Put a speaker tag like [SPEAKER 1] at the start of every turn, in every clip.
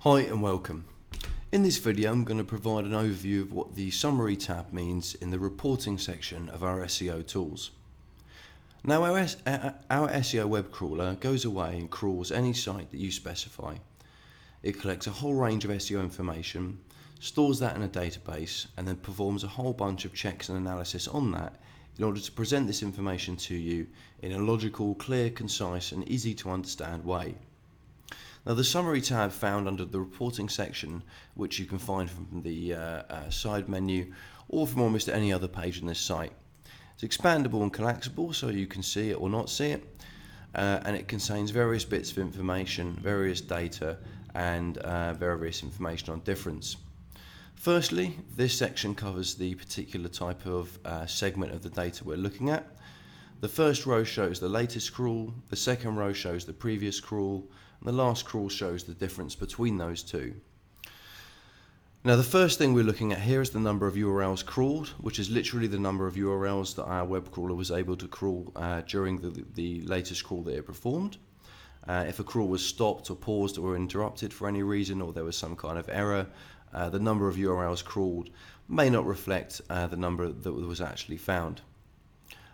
[SPEAKER 1] Hi and welcome. In this video I'm going to provide an overview of what the summary tab means in the reporting section of our SEO tools. Now our SEO web crawler goes away and crawls any site that you specify. It collects a whole range of SEO information, stores that in a database, and then performs a whole bunch of checks and analysis on that in order to present this information to you in a logical, clear, concise and easy to understand way. Now the summary tab found under the reporting section, which you can find from the side menu or from almost any other page on this site. It's expandable and collapsible, so you can see it or not see it, and it contains various bits of information, various data and various information on difference. Firstly, this section covers the particular type of segment of the data we're looking at. The first row shows the latest crawl, the second row shows the previous crawl, and the last crawl shows the difference between those two. Now the first thing we're looking at here is the number of URLs crawled, which is literally the number of URLs that our web crawler was able to crawl during the latest crawl that it performed. If a crawl was stopped or paused or interrupted for any reason, or there was some kind of error, the number of URLs crawled may not reflect the number that was actually found.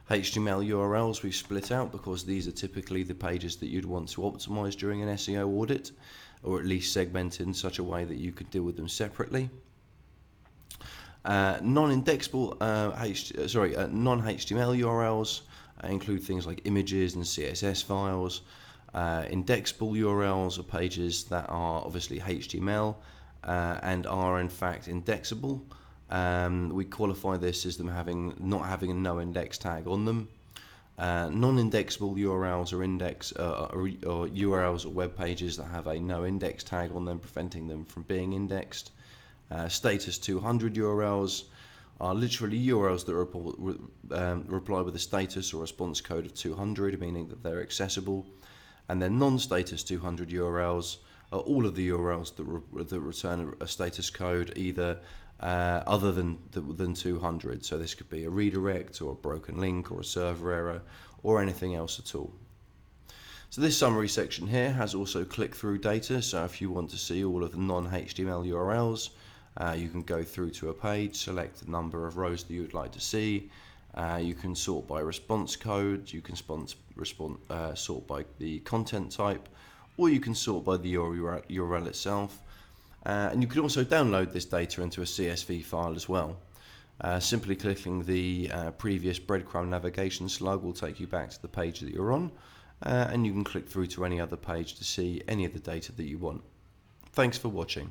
[SPEAKER 1] HTML URLs we've split out because these are typically the pages that you'd want to optimize during an SEO audit, or at least segment in such a way that you could deal with them separately. Non-indexable, non-HTML URLs include things like images and CSS files. Indexable URLs are pages that are obviously HTML and are in fact indexable. We qualify this as them not having a no index tag on them. Non-indexable URLs are URLs or web pages that have a no index tag on them, preventing them from being indexed. Status 200 URLs are literally URLs that reply with a status or response code of 200, meaning that they're accessible. And then non-status 200 URLs are all of the URLs that return a status code either other than 200. So this could be a redirect or a broken link or a server error or anything else at all. So this summary section here has also click-through data. So if you want to see all of the non-HTML URLs, you can go through to a page, select the number of rows that you would like to see. You can sort by response code, you can sort by the content type, or you can sort by the URL itself. And you can also download this data into a CSV file as well. Simply clicking the previous breadcrumb navigation slug will take you back to the page that you're on, and you can click through to any other page to see any of the data that you want. Thanks for watching.